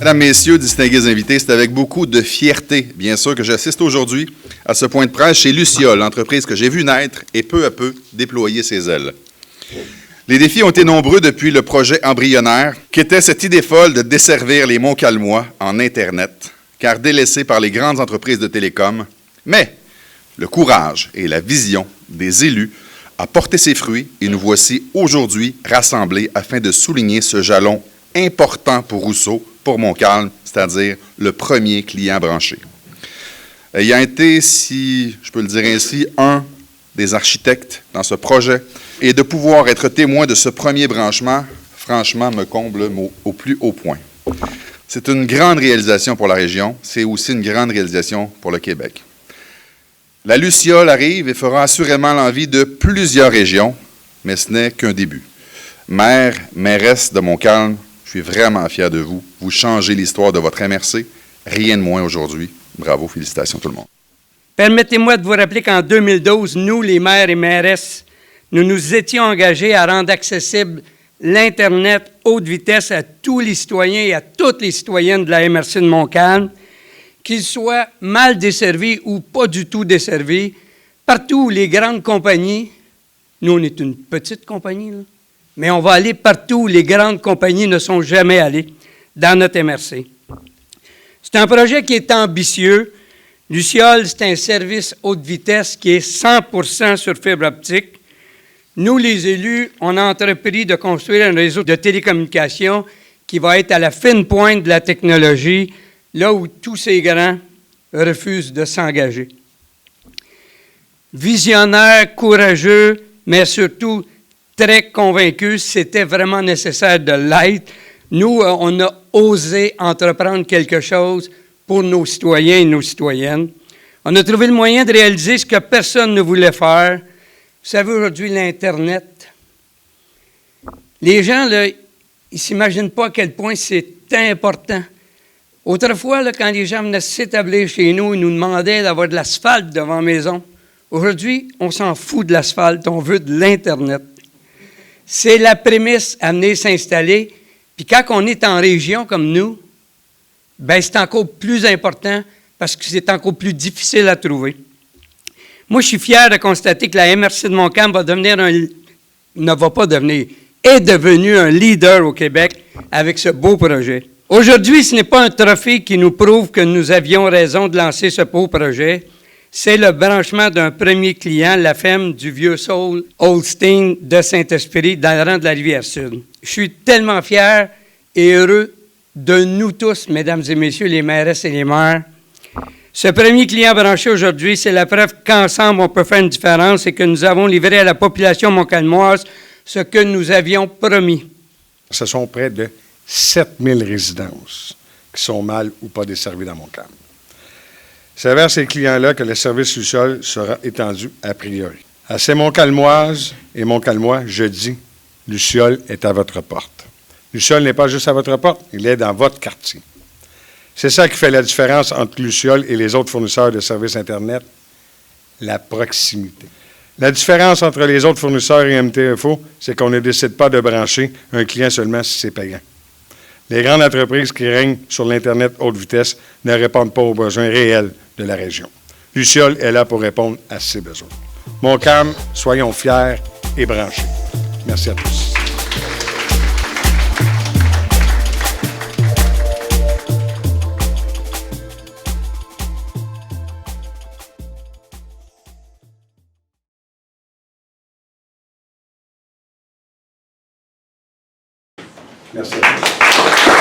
Mesdames, Messieurs, distingués invités, c'est avec beaucoup de fierté, bien sûr, que j'assiste aujourd'hui à ce point de presse chez Luciol, l'entreprise que j'ai vue naître et peu à peu déployer ses ailes. Les défis ont été nombreux depuis le projet embryonnaire, qu'était cette idée folle de desservir les Montcalmois en Internet, car délaissés par les grandes entreprises de télécom. Mais le courage et la vision des élus a porté ses fruits et nous voici aujourd'hui rassemblés afin de souligner ce jalon important pour Rousseau, pour Montcalm, c'est-à-dire le premier client branché. Ayant été, si je peux le dire ainsi, un des architectes dans ce projet, et de pouvoir être témoin de ce premier branchement, franchement, me comble au plus haut point. C'est une grande réalisation pour la région, c'est aussi une grande réalisation pour le Québec. La Luciole arrive et fera assurément l'envie de plusieurs régions, mais ce n'est qu'un début. Maire, mairesse de Montcalm, je suis vraiment fier de vous. Vous changez l'histoire de votre MRC. Rien de moins aujourd'hui. Bravo, félicitations tout le monde. Permettez-moi de vous rappeler qu'en 2012, nous, les maires et mairesses, nous nous étions engagés à rendre accessible l'Internet haute vitesse à tous les citoyens et à toutes les citoyennes de la MRC de Montcalm, qu'ils soient mal desservis ou pas du tout desservis. Partout où les grandes compagnies, nous, on est une petite compagnie, là, mais on va aller partout où les grandes compagnies ne sont jamais allées dans notre MRC. C'est un projet qui est ambitieux. Luciol, c'est un service haute vitesse qui est 100% sur fibre optique. Nous, les élus, on a entrepris de construire un réseau de télécommunications qui va être à la fine pointe de la technologie, là où tous ces grands refusent de s'engager. Visionnaire, courageux, mais surtout très convaincus, c'était vraiment nécessaire de l'être. Nous, on a osé entreprendre quelque chose pour nos citoyens et nos citoyennes. On a trouvé le moyen de réaliser ce que personne ne voulait faire. Vous savez, aujourd'hui, l'Internet, les gens, là, ils ne s'imaginent pas à quel point c'est important. Autrefois, là, quand les gens venaient s'établir chez nous, ils nous demandaient d'avoir de l'asphalte devant la maison. Aujourd'hui, on s'en fout de l'asphalte, on veut de l'Internet. C'est la prémisse à venir s'installer. Puis quand on est en région comme nous, bien, c'est encore plus important parce que c'est encore plus difficile à trouver. Moi, je suis fier de constater que la MRC de Montcalm est devenue un leader au Québec avec ce beau projet. Aujourd'hui, ce n'est pas un trophée qui nous prouve que nous avions raison de lancer ce beau projet. C'est le branchement d'un premier client, la ferme du vieux Saul Holstein de Saint-Esprit, dans le rang de la Rivière-Sud. Je suis tellement fier et heureux de nous tous, mesdames et messieurs, les mairesses et les maires. Ce premier client branché aujourd'hui, c'est la preuve qu'ensemble, on peut faire une différence et que nous avons livré à la population montcalmoise ce que nous avions promis. Ce sont près de 7000 résidences qui sont mal ou pas desservies dans Montcalm. C'est vers ces clients-là que le service Luciol sera étendu a priori. À ces Montcalmoises et Montcalmois, je dis, Luciol est à votre porte. Luciol n'est pas juste à votre porte, il est dans votre quartier. C'est ça qui fait la différence entre Luciol et les autres fournisseurs de services Internet, la proximité. La différence entre les autres fournisseurs et MTFO, c'est qu'on ne décide pas de brancher un client seulement si c'est payant. Les grandes entreprises qui règnent sur l'Internet haute vitesse ne répondent pas aux besoins réels de la région. Luciol est là pour répondre à ces besoins. Montcalm, soyons fiers et branchés. Merci à tous. Merci à tous.